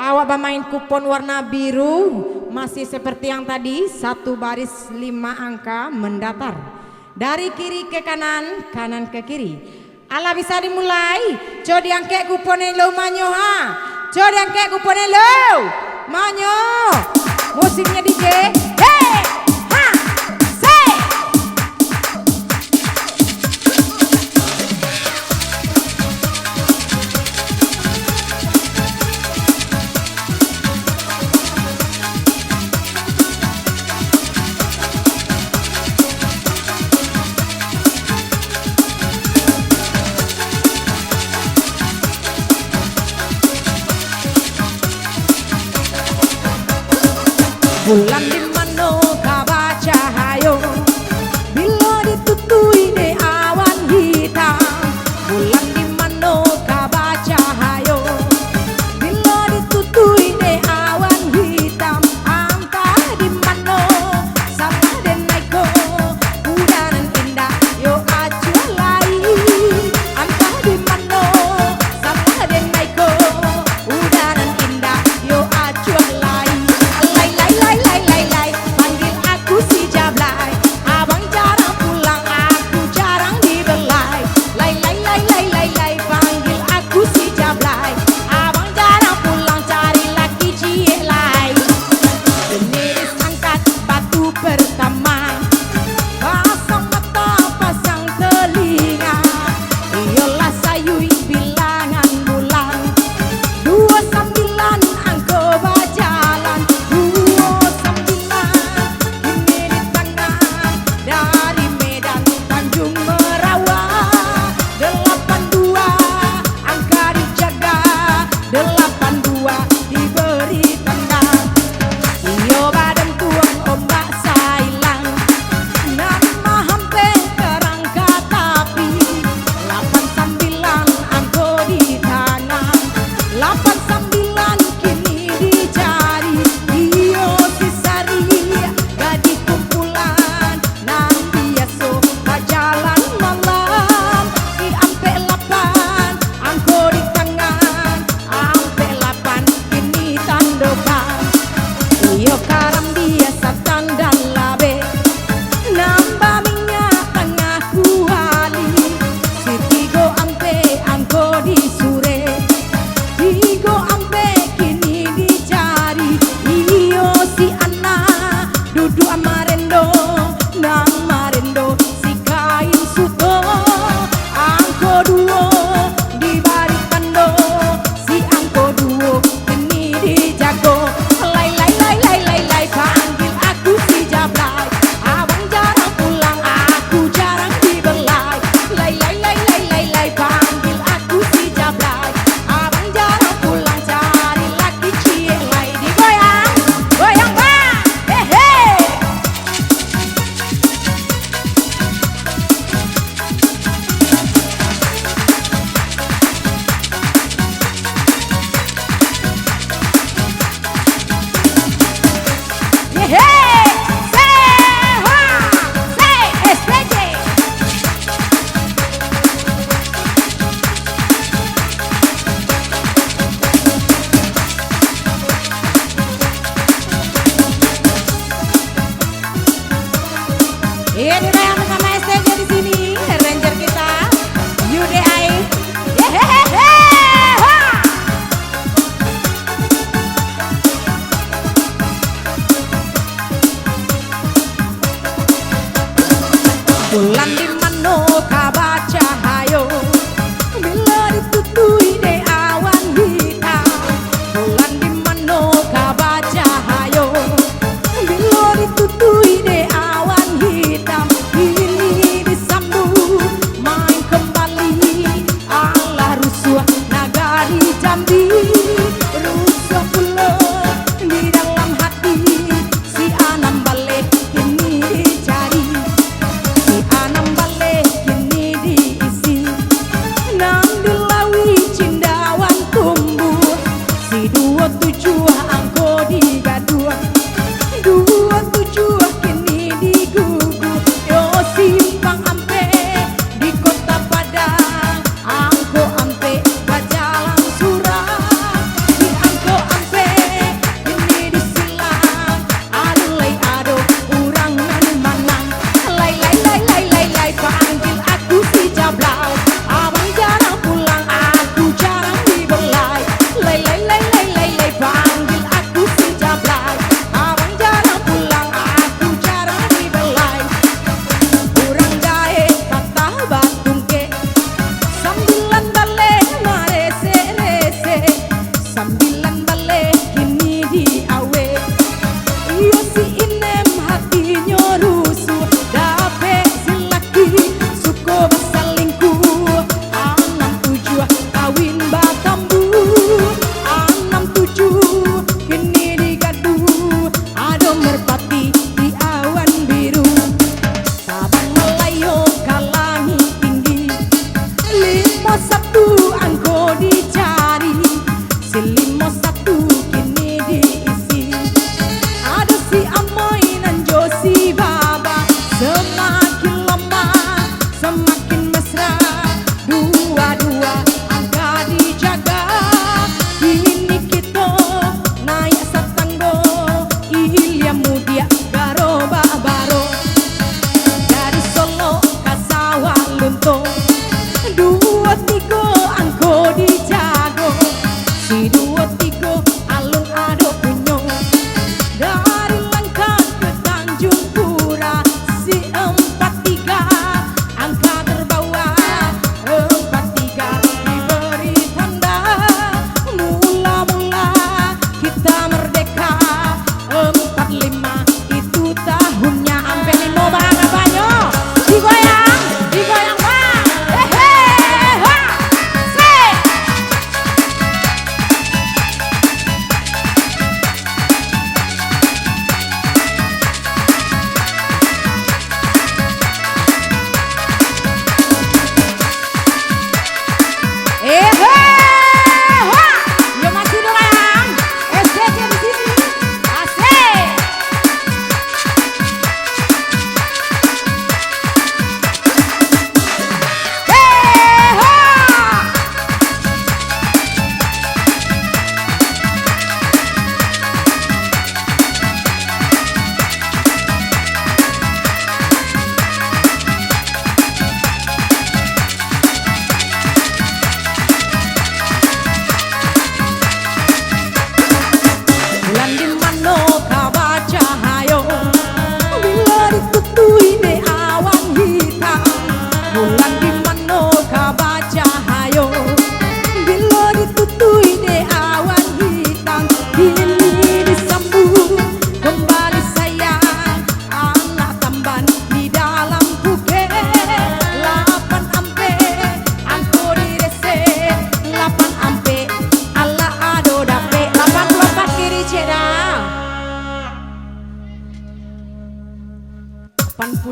Awak bermain kupon warna biru, masih seperti yang tadi, satu baris 5 angka mendatar. Dari kiri ke kanan, kanan ke kiri. Ala bisa dimulai. Coba diangkat kuponnya lo manyo ha. Coba diangkat kuponnya lo manyo. Musiknya DJ. Hey! Ha! Say! Bulan di mano kabaca hayo bila ditutui de awan hitam. Bulan di mano kabaca hayo bila ditutui de awan hitam. Angka di mano sama den naiko udaran indah yo acualai. Angka di mano sama den naiko udaran indah yo acualai. Panggil aku si Jablay, abang jarang pulang, aku jarang dibelai. Panggil aku si Jablay, abang jarang pulang, cari laki cie lai. Jenis angkat batu pertama, pasang mata, pasang telinga. Iyalah sayui bilangan bulan, 29 angko berjalan. 29 ini di tangan dari Medan Tanjung Merawah. 82 angka dijaga, 82 diberi tanda. Iyo badan tuang ombak sailang, nama hampir kerangka tapi 89 angko di tangan. 89 kini dicari. Iyo sisari gadi kumpulan nang biaso jalan malam. Di ampe 8 angko di tangan, ampe 8 kini tandokan. Iyo karam biasa tandan labe, nambah minyak tengah kuali. Si tigo ampe angko di sure, tigo ampe kini dicari. Iyo si anak duduk amarendo, nang marendo si kain suto. Angko duo di balik tando, si angko duo kini dijago. Panggil aku si Jablay, abang jarang pulang, aku jarang dibelai. Panggil aku si Jablay, abang jarang pulang, cari laki cie lai. Digoyang, goyang bang, hehe. Yeay, seha, say SPJ. Ini udah yang bersama SPJ di sini, Ranger kita, UDI. Yehehehe, ha. Bulan di mano kabaca hayo bila ditutui de awan hitam. Bulan di mano kabaca hayo bila ditutui de awan hitam. Ini disambut main kembali ala rusuh nagari Jambi. Rusuh pula di dalam hati, si Anam balik kini dicari. Si Anam balik kini diisi, nang dilawi cindawan tumbuh. Si 27 angko digaduh, 27 kini digugur. Yo simpang ampe di kota Padang, angko ampe bajalang surah. Si angko ampe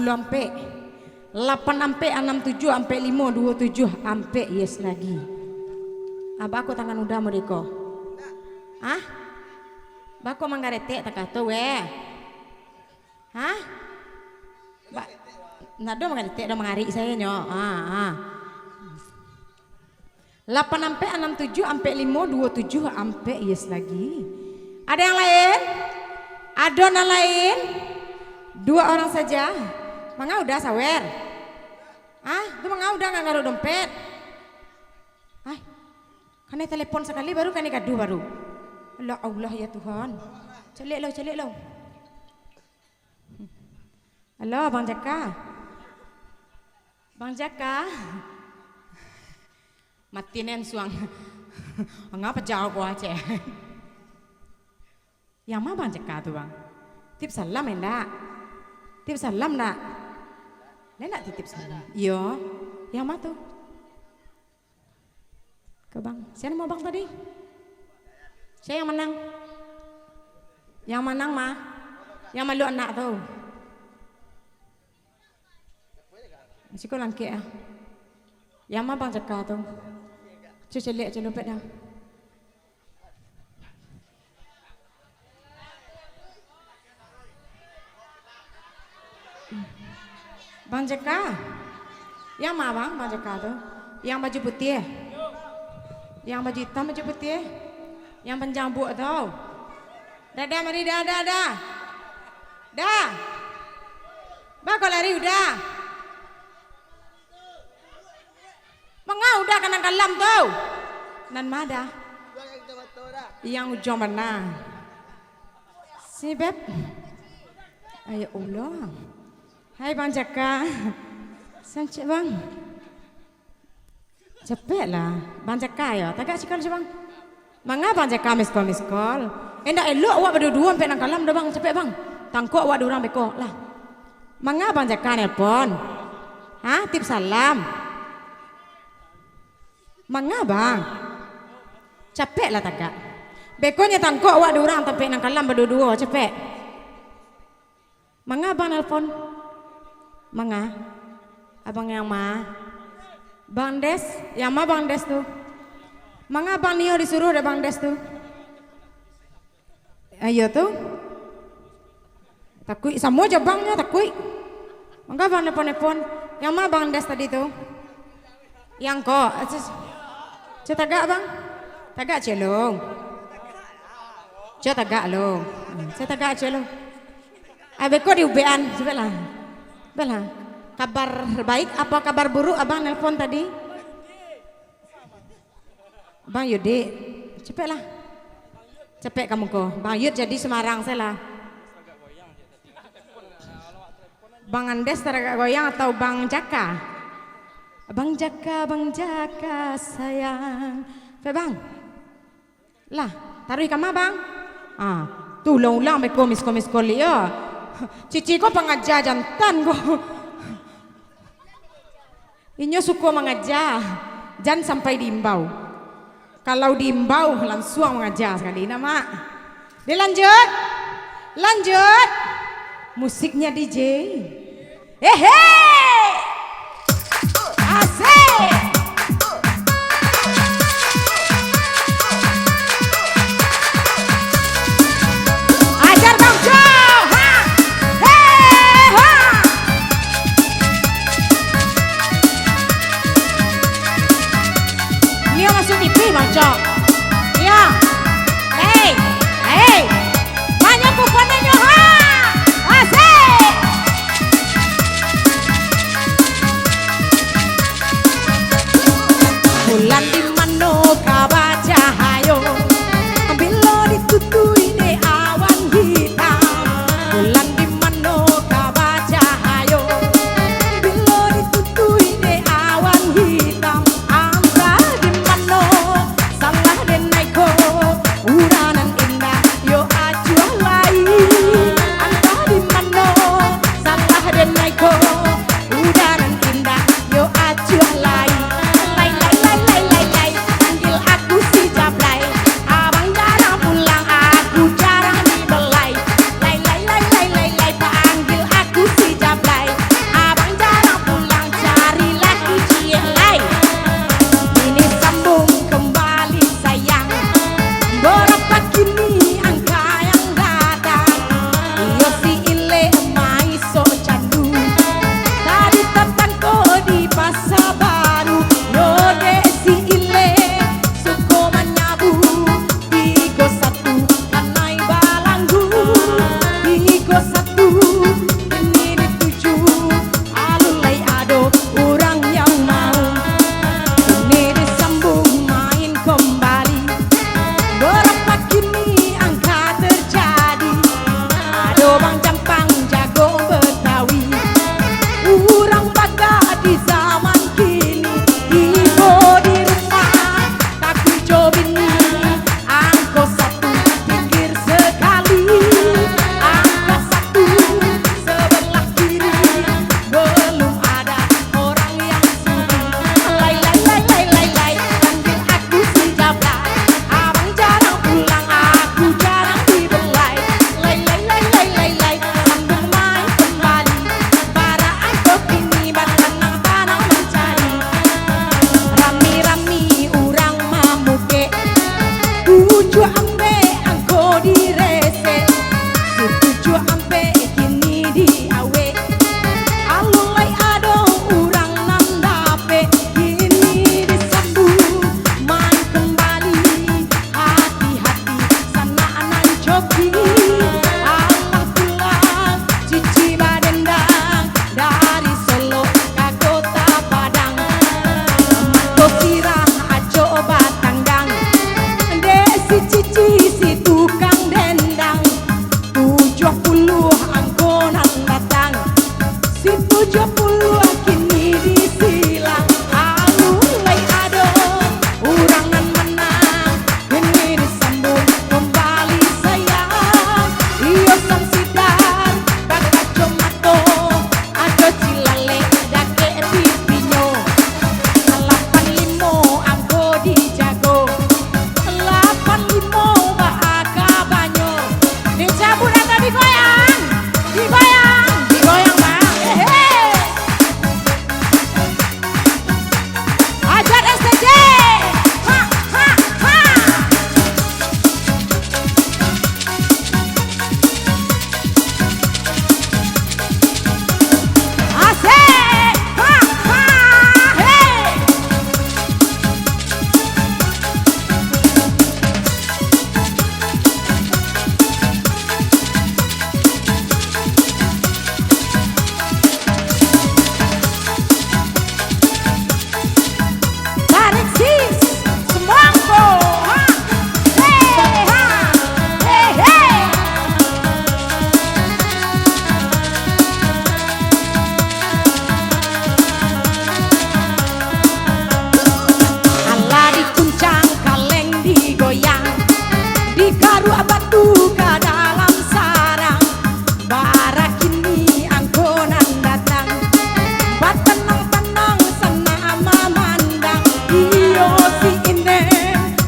ampe 8 ampe 67 ampe 5 27 ampe yes lagi. Aba aku tangan udah mereka. Hah? Bako manggarete tak kata weh. Hah? Ba nado manggarete do mangari saya nyo. 8 ampe 67 ampe 5 27 ampe yes lagi. Ada yang lain? Adonan lain? 2 orang saja. Mangga udah sawer. Itu mangga udah nggak ngaruh dompet. Kan telepon sekali baru kan kado baru. Allah ya Tuhan. Celik lo. Halo Bang Jaka. Bang Jaka. Mati nen suang. Ngapa jauh gua aja. Yang mana Bang Jaka tuh Bang? Tip salam enggak? Tip salam enggak? Enggak titip salam. Iya. Yang mana tuh? Ke Bang. Siapa mau Bang tadi? Saya yang menang. Yang menang mah. Yang malu anak tuh. Masih kau langkit ya. Yang mana Bang Jaka tuh? Cuci lihat je dompet dah. Bang Jaka. Yang mana Bang Jaka tuh? Yang baju putih. Yang baju hitam baju putih. Yang penjambuk tau. Dah mari dah. Dah. Bang kau lari udah. Mengau udah kena kalam tau. Nan mada. Yang ujung mana? Si Beb. Ayo Allah. Hai Bang Jaka. Sancik Bang. Cepet lah. Bang Jaka ya. Tagak cikal je Bang. Mangga Bang Jaka miskol. Endak elok awak berdua sampai nang kalam dah Bang. Cepet Bang. Tangkuk awak dua orang bekok lah. Mangga Bang Jaka nelpon. Tip salam. Mangga Bang. Cepet lah tagak. Bekonya tangkuk awak dua orang sampai nang kalam berdua cepet. Mangga Bang nelpon. Mangga. Abang yang ma. Bang Des, yang ma Bang Des tuh. Mangga Bang Nio disuruh deh Bang Des tuh. Ayo tuh. Takui semua aja bangnya takui. Mangga Bang nelpon. Yang ma Bang Des tadi tuh. Yang kok. Tagak Bang. Tagak celong. Tagak lo. Tagak celong. Abeko di UBan, cepatlah. Belah. Kabar baik apa kabar buruk abang nelpon tadi? Bang Yudi, cepatlah. Cepet kamu kok. Bang Yud jadi Semarang saya lah. Bang Andes teragak goyang atau Bang Jaka? Bang Jaka sayang. Bang. Lah, taruh ikan mah Bang. Tuh ulang-ulang beko miskol ya. Cici kok pengajar jantan kok. Inyo suka mengajar, jangan sampai diimbau. Kalau diimbau langsung mengajar sekali nama. Dilanjut. Musiknya DJ. Hehe. Asik. Ajar Bang Jo. Bang Jo. Ya. Hey. Banyak kuponnya Asik. joki Allah pulang cici badendang dari Solo ke kota Padang Tosirah ajo batanggang desi cici si tukang dendang 70 angkonan datang si 70 kini disilang alulai ado urangan menang ini disambung kembali sayang iyo sang sidar bakal jomato ado cilale dake pipinyo 85 angko dijago 85 bahaka banyo dicabut atau digoyang digoyang bang ajar STJ ha ha ha asik ha ha hey tarik sis semangko ha hey ha hey hey Allah dikuncang kaleng digoyang dikaru batu ke dalam sarang barak kini angkonan datang buat tenang-tenang sana mamandang iyo si ine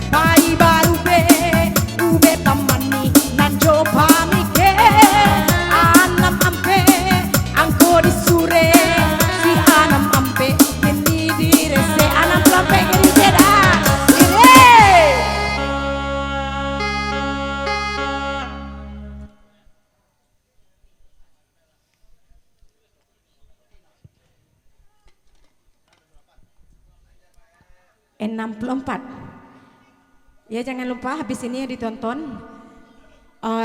bayi baru ube tamani nanjo pamike anam ampe angko disure si anam ampe kini direse anam lampe kini jeda dire 64. Ya jangan lupa habis ini ya ditonton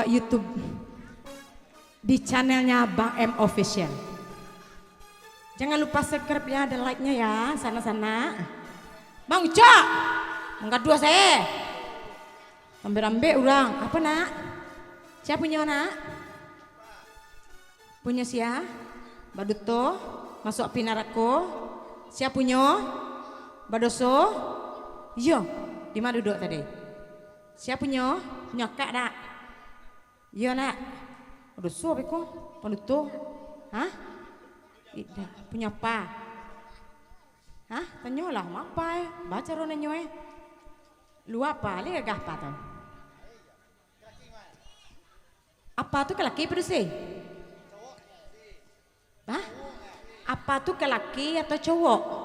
YouTube di channelnya Bang M Official. Jangan lupa subscribe ya dan like-nya ya sana-sana. Bang Uca, angkat dua saya. Ambil-ambil orang. Apa nak? Siapa punya nak? Punya siapa? Baduto, masuk pinarako. Siapa punya? Badoso? Iya, di mana duduk tadi? Siapa punya? Punya kak nak? Iya nak. Badoso apa kok? Baduto? Hah? Punya apa? Hah? Tanyalah, apa ya? Baca ronanya ya. Lu apa? Lihat gak apa tuh? Apa tuh kelaki pada sih? Hah? Apa tuh kelaki atau cowok?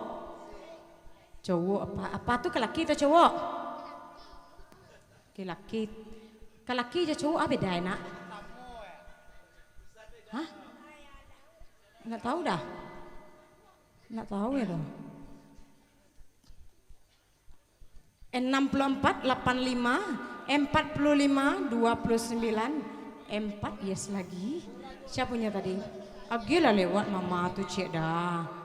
Cowok apa? Apa tuh kelaki atau cowok? Kelaki. Kelaki aja cowok apa beda nak? Hah? Nggak tahu dah. Nggak tahu ya dong. 64, 85, 45, 29, 4 yes lagi. Siapa punya tadi? Ah, gila lewat mama tuh cek dah.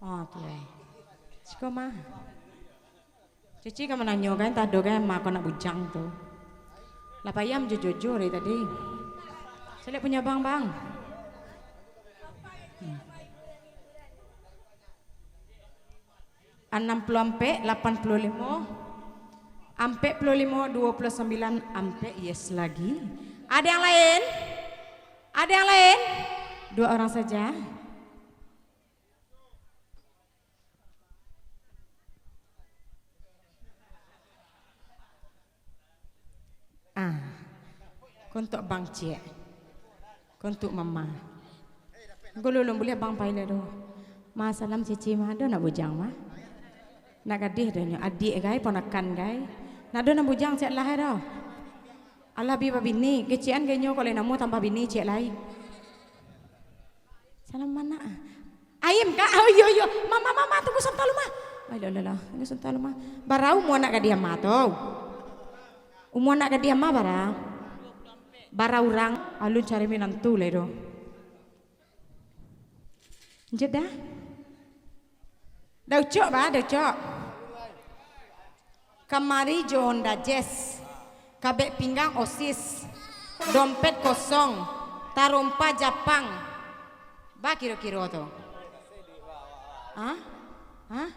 Oh tuh. Ciko mah. Cici kamu nanya kan tado kan mak nak bujang tuh. Lapayam jujur dari tadi. Saya punya bang. 60 85 45 29 ampe yes lagi. Ada yang lain? Ada yang lain? 2 orang saja. Untuk Bang Cik, untuk Mama. Gululung boleh Bang Paila doh. Ma salam cici mah do nak bujang mah. Nak gadih donya adik gai ponakan gai. Nak do nak bujang cek lah doh. Allah biba bini kecian gai nyo kalau namu tambah bini cek lai. Salam mana? Ayam kak, oh yo, mama tunggu sebentar lu mah. Ayo lah, tunggu sebentar lu mah. Barau mau nak gadih mah tau. Umur nak ke dia mah bara orang alun cari minantu ledo. Jeda. Dah cok ba, dah cok. Kamari Honda Jazz, kabek pinggang OSIS, dompet kosong, tarompa Jepang. Ba kira-kira tu. Hah? Hah?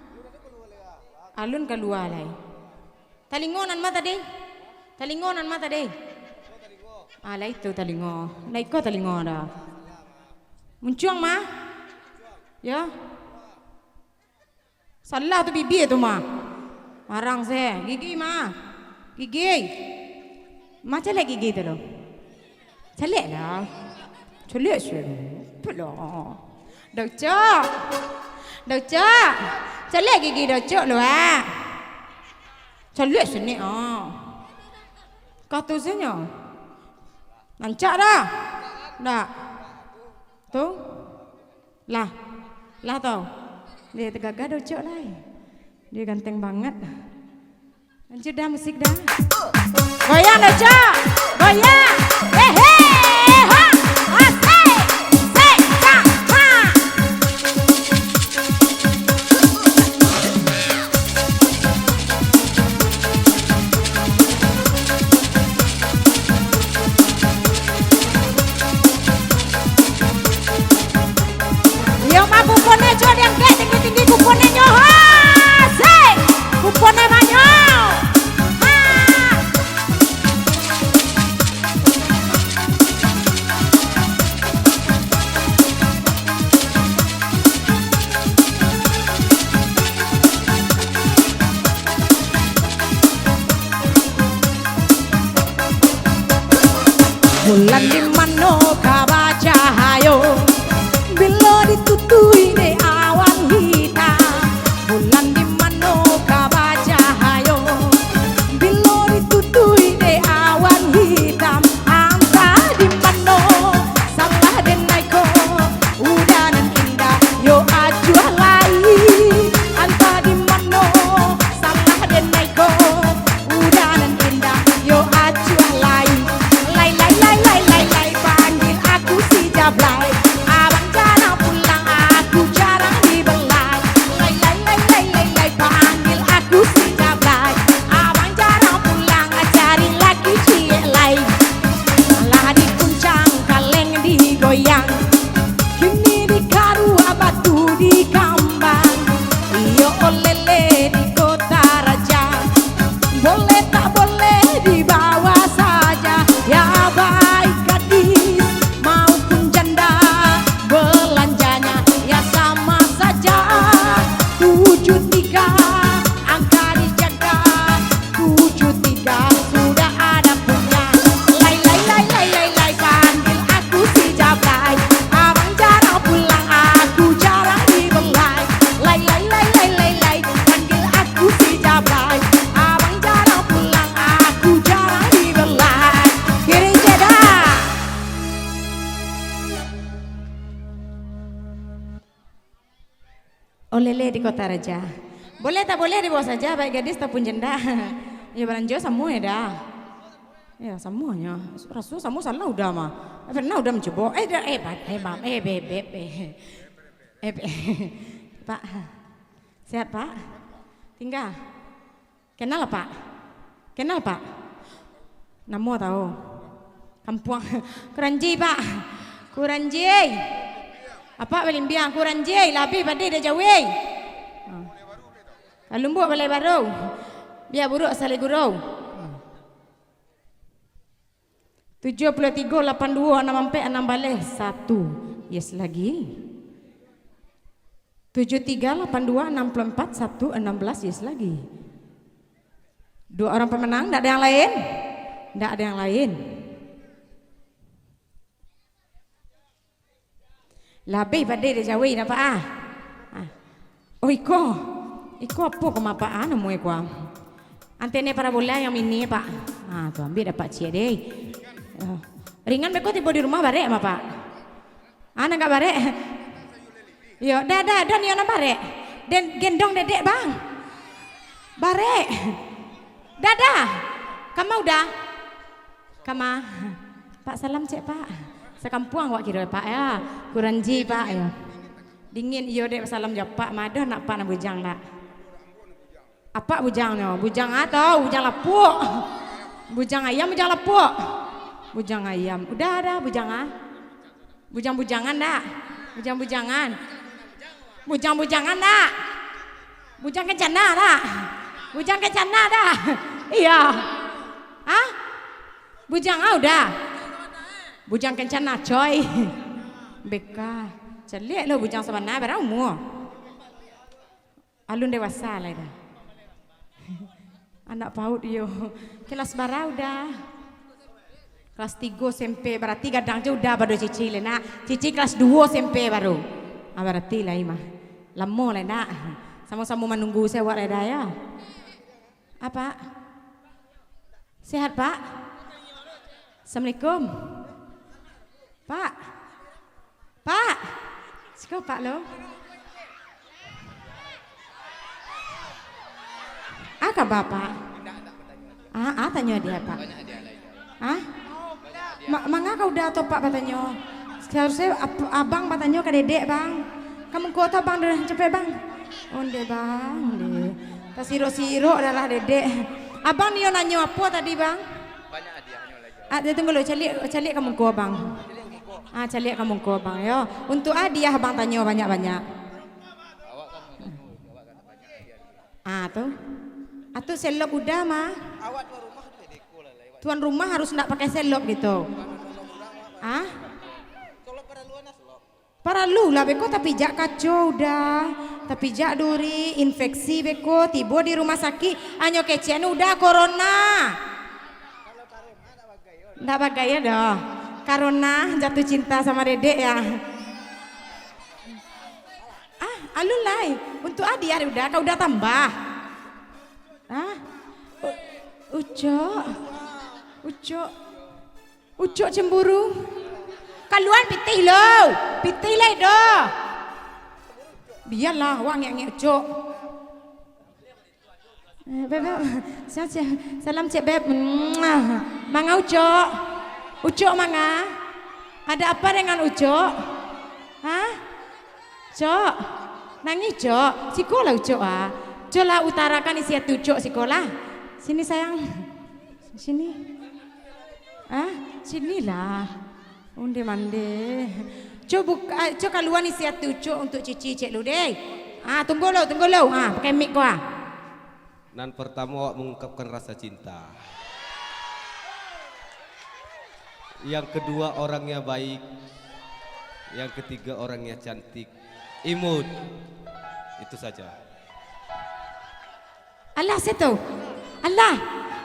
Alun keluar lai. Talingonan mata deh. Talingonan mata deh. Lai itu talingo. Lai ko talingo dah. Muncuang mah? Ya. Salah tu bibi tu mah. Marang saya, gigi mah. Gigi. Macam lagi gigi tu loh. Celek lah. Celek sih. Pelah. Dah cak. Dah cak. Celek gigi dah cak loh ah. Celek sini ah. Kata senyum. Nancak dah. Dah. Tu. Lah. Lah tau. Dia tergagah dah cak lah. Dia ganteng banget. Lanjut dah musik dah. Goyang dah cak. Goyang. Hehe. Ha. Asik. Sik. Ha. Ha. Yo mah kuponnya cok yang kayak tinggi-tinggi kuponnya nyoha. Sik. Kuponnya banyak. Bulan di mano kabaca hayo bila ditutui de awan hitam. Bulan di mano kabaca hayo bila ditutui de awan hitam. Anta di mano salah den naiko udanan indah yo ajuah lai. Anta di mano salah den naiko udanan indah yo ajuah lai. Panggil aku si Jablay, abang jarang pulang, aku jarang dibelai. Lay, panggil aku si Jablay, abang jarang pulang, cari lagi cie lay. Malah dikuncang, kaleng digoyang, kini di Karua batu di Kambang. Iyo olele di kota raja, boleh tak boleh dibawa saja ya baik. Maupun janda belanjanya ya sama saja. 73 angka dijaga, 73 sudah ada punya. Lay, panggil aku si Jablay, abang jarang pulang, aku jarang dibelai. Lay, panggil aku si Jablay, abang jarang pulang, aku jarang dibelai. Kiri jeda. Olele di kota raja. Boleh tak boleh dibawa saja, baik gadis ataupun janda. Ya beranjo semua ya dah. Ya semuanya. Rasul semua salah udah mah. Pernah udah mencoba. Pak. Sehat Pak? Tinggal. Kenal Pak? Kenal Pak? Namo tahu. Kampung Kuranji Pak. Kuranji. Apa belimbiang Kuranji labi pada dah jauh. Lumbu balai baru. Biar buruk asal gurau. 73 82 6 6 balai 1. Yes lagi. 73 82 64 1 16 yes lagi. 2 orang pemenang, tidak ada yang lain? Tidak ada yang lain. Lebih pada dia jauh nak apa ah? Oh iko apa kau apa ah namu iko? Antene parabola yang ini Pak. Tu ambil dapat cie deh. Ringan beko tiba di rumah barek apa Pak? Anak enggak barek? Yo, dah ni anak barek. Dan gendong dedek bang. Barek. Dadah. Kama udah? Kama. Pak salam cek Pak. Sekampung awak kira Pak ya. Kuranji Pak ya. Dingin iyo dek salam jawab Pak. Madah nak Pak nak bujang nak. Apa bujangnya? Bujang atau bujang lapuk? Bujang ayam, bujang lapuk? Bujang ayam. Udah ada bujang ah? Bujang-bujangan dak? Bujang-bujangan. Bujang-bujangan dak? Bujang kencana dak? Bujang kencana dak? Iya. Hah? Bujang ah udah. Bujang kencana coy. Beka. Celik lo bujang sabana barang umur. Alun dewasa lah dah. Anak PAUD yo. Kelas bara udah. Kelas 3 SMP berarti kadang je udah baru cici le nak. Cici kelas 2 SMP baru. Berarti lah imah. Lama lah nak. Sama-sama menunggu saya buat dah ya. Apa? Sehat Pak? Assalamualaikum. Pak. Pak. Sikau Pak lo. Apa Bapak? Tanya dia Pak. Mangga kau udah atau Pak katanya? Seharusnya abang katanya ke dedek bang. Kamu kota bang dah cepet bang. Onde bang, onde. Tas siro-siro adalah dedek. Abang dia nanya apa tadi bang? Banyak hadiahnya lagi. Tunggu lo calik kamu kau bang. Calik kamu kau bang yo. Untuk hadiah bang tanya banyak-banyak. Tuh. Atau selop udah mah. Awak tuan rumah harus nak pakai selop gitu. Paralu lah beko tapi jak kacau udah. Tapi jak duri infeksi beko tiba di rumah sakit anyo kecian udah corona. Ndak bagai ya dah. Corona jatuh cinta sama dedek ya. Alun lai untuk hadiah udah kau udah tambah. Ucok cemburu. Kaluan pitih lo, pitih lah dah. Biarlah wang yang ucok. Beb, salam cek beb. Manga ucok, ucok manga. Ada apa dengan ucok? Cok, nangis cok. Sikolah ucok Coba utarakan isi hati ucok sekolah. Sini sayang. Sini. Sinilah. Unde mande. Coba keluar isi hati ucok untuk cici cek lu deh. Tunggu lo. Pakai mic gua. Nan pertama mengungkapkan rasa cinta. Yang kedua orangnya baik. Yang ketiga orangnya cantik. Imut. Itu saja. Allah situ. Allah.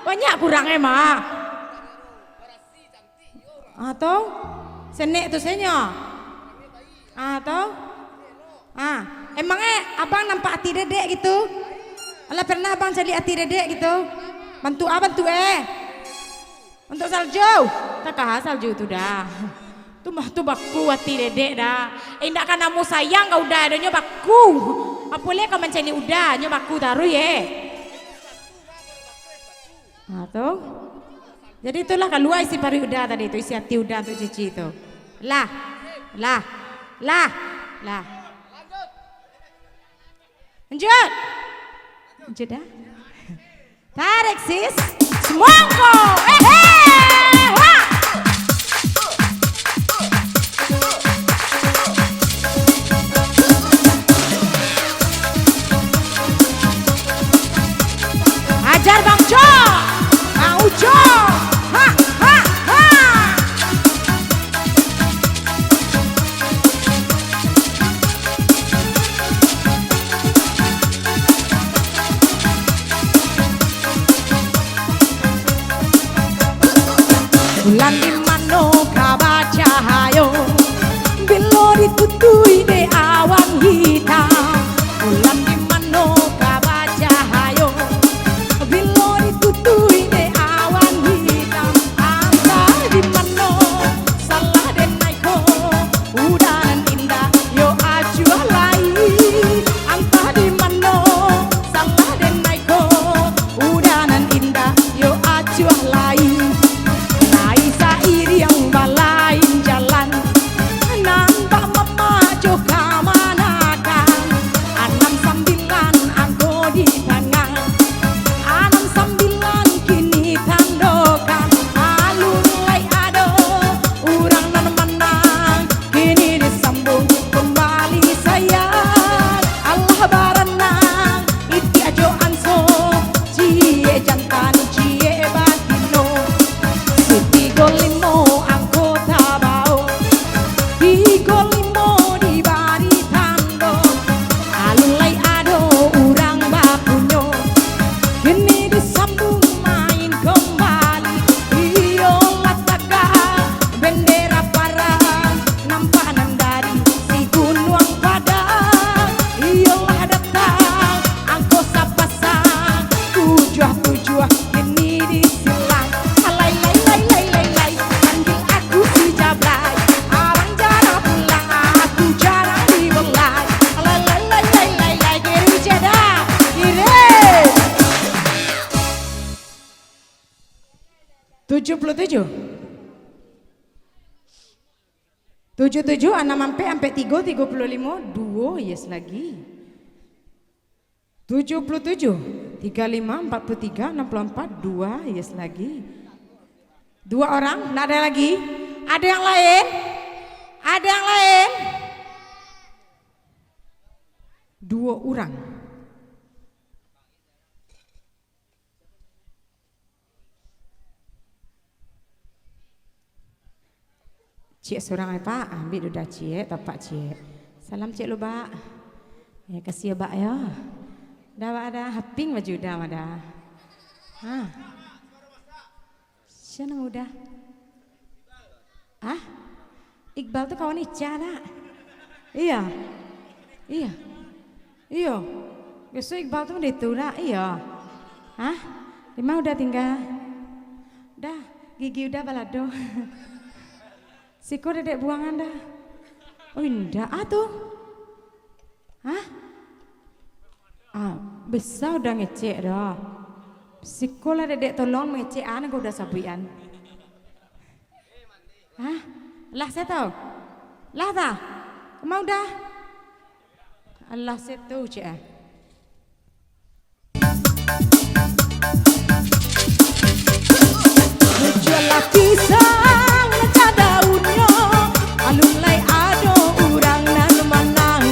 Banyak kurang mah. Atau senek tu senya. Atau emangnya abang nampak hati dedek gitu? Allah pernah abang cari hati dedek gitu? Bantu bantu untuk salju. Tak salju tu dah. Tu baku hati dedek dah. Indak kan kamu sayang kau dah adanya baku. Apa boleh kau mencari udah nyo baku taruh ye. Tuh. Jadi itulah keluar isi pari udah tadi itu isi hati udah untuk cici itu. Lah. Lanjut dah. Tarik sis. Semongko. Ajar Bang Jo. Ujo, bulan di mano kabaca hayo, bilo ditutui de awan hitam. Bulan di mano kabaca hayo, bilo ditutui de awan hitam. Anta di mano salah den naiko, udaran indah yo acu alai. Anta di mano salah den naiko, udaran indah yo acu alai. 77 77 6 sampai 3 35 2 yes lagi 77 35 43 64 2 yes lagi 2 orang, nggak ada lagi. Ada yang lain? Ada yang lain? 2 orang. Cik seorang apa? Ambil udah cik, tapak cik. Salam cik lo bak. Ya kasih ya bak ya. Dah ada haping baju dah ada. Hah. Siapa udah? Ah? Iqbal tuh kawan Ica nak? Iya. Iya. Iya. Besok Iqbal tuh itu nak? Iya. Hah? Lima udah tinggal. Dah, gigi udah balado. Siko dedek buangan dah. Oh indah tuh. Hah? Besar udah ngecek dah. Siko lah dedek tolong ngecek gue udah sabuian. Hah? Lah saya tahu. Lah tak? Mau dah? Allah saya tahu cik. Jualah pisang ngeca daunnya alun lai ado urang nan manang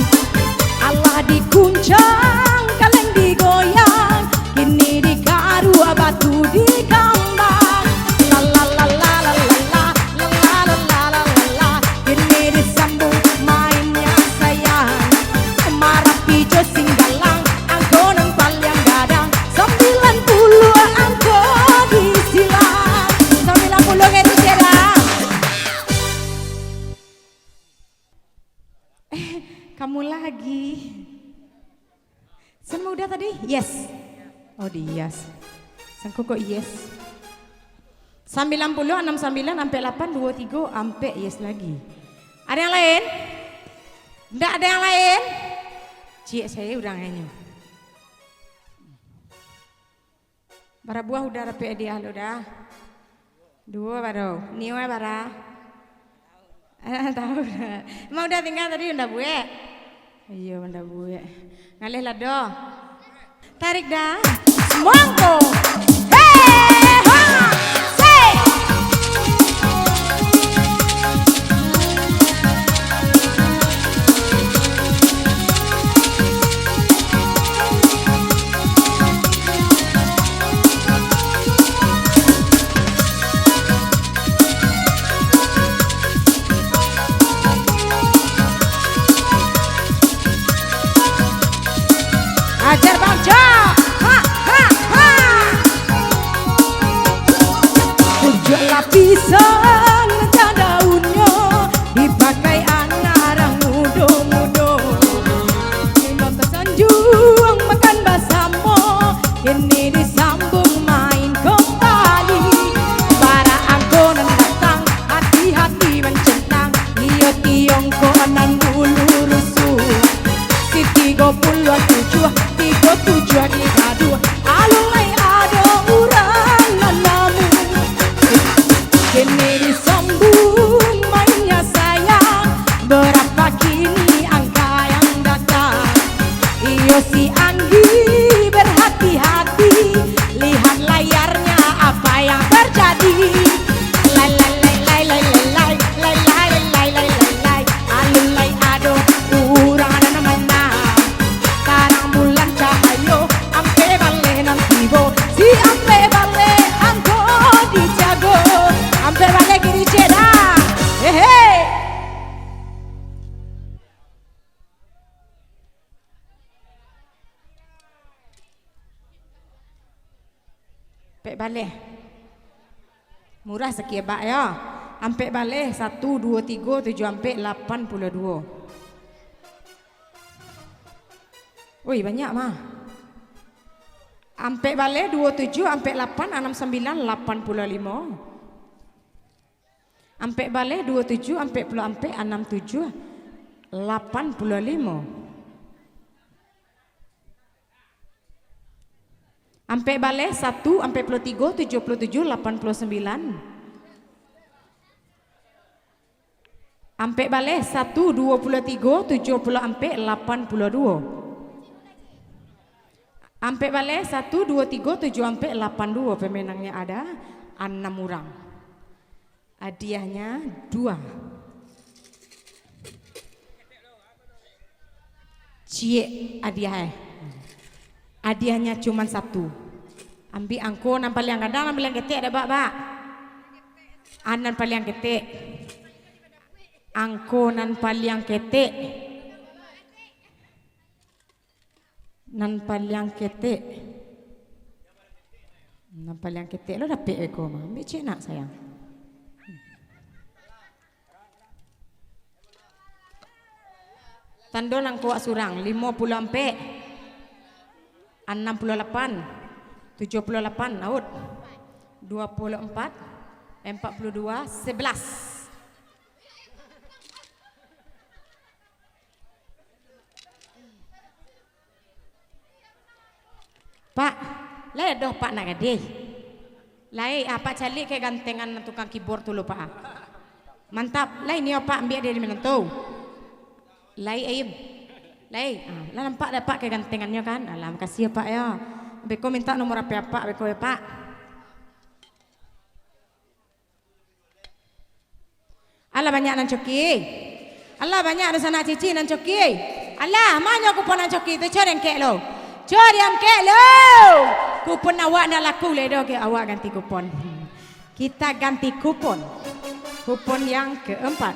Allah dikuncang kaleng digoyang kini dikaru batu di kambang la la la la la la la la la la la la kini disambung mainnya sayang marah pijo singgalang angkonan palyang gadang 90 angko disilang 90 gitu cerah. Kamu lagi. Semua udah tadi? Yes. Oh di yes. Sangko kok yes. 90 69 sampai 8 23 sampai yes lagi. Ada yang lain? Enggak ada yang lain? Cik saya udah nganyu. Bara buah udah rapi dia udah. 2 baru. Niwa bara. Tahu dah. Mau udah tinggal tadi udah buwe. Iya udah buwe. Ngalih lah doh. Tarik dah. Semangko. Hey ha. Say. Ajar Bang Jo. Ha ha ha. 7 lapisan ngeca daunnya dipakai anak orang mudo-mudo. Minum tersanjung makan basamo kini disambung main kembali. Para angkonan datang hati-hati mencentang iyo tiong konan bulu rusuh. Si 37 di adu alulai ada urang nanamu kini disambung mainnya sayang berapa kini angka yang datang iyo si Anggi berhati-hati lihat layarnya apa yang terjadi lai lai lai lai lai lai lai lai lai lai lai lai alulai ado urang nanamu tarang bulan cahayo ampe bale nanti bo si ampe bale angko dijago ampe bale kiri ceda hehe ampe bale murah sekian bak ya ampe bale 1 2 3 7 ampe 82. Wih banyak mah. Ampe balik 27, ampe 8, 69, 85. Ampe balik 27, ampe puluh ampe 67, 85. Ampe balik 1, ampe 3, 77, 89. Ampe balik 1, 23, 70 ampe 82. Ampe balik 1, 2, 3, 7 ampe 82. Pemenangnya ada 6 orang. Hadiahnya 2. Cie hadiah. Hadiahnya cuma 1. Ambil angko nan paling kadang ambil yang ketek ada bak. Anan paling ketek. Angko nan paling ketek. Nan paling ketek. Nan paling ketek lo dapat eko mah. Ambil cik nak sayang. Tandon angko surang 50 ampe 68 78 out 24 42 11. Pak, lai doh pak nak gede. Lai apa calik ke gantengan tukang keyboard tu lupa. Mantap, lai ni pak ambil dia di mana tu. Lai ayam. Lai, lah nampak dah pak ke gantengannya kan. Alah, makasih ya pak ya. Beko minta nomor apa ya pak, beko ya pak. Alah banyak nan coki. Alah banyak ada sana cici nan coki. Alah, mana kupon nan coki tu cari yang kek lo. Cari yang kek lo. Kupon awak nak laku le doh ke awak ganti kupon. Kita ganti kupon. Kupon yang keempat.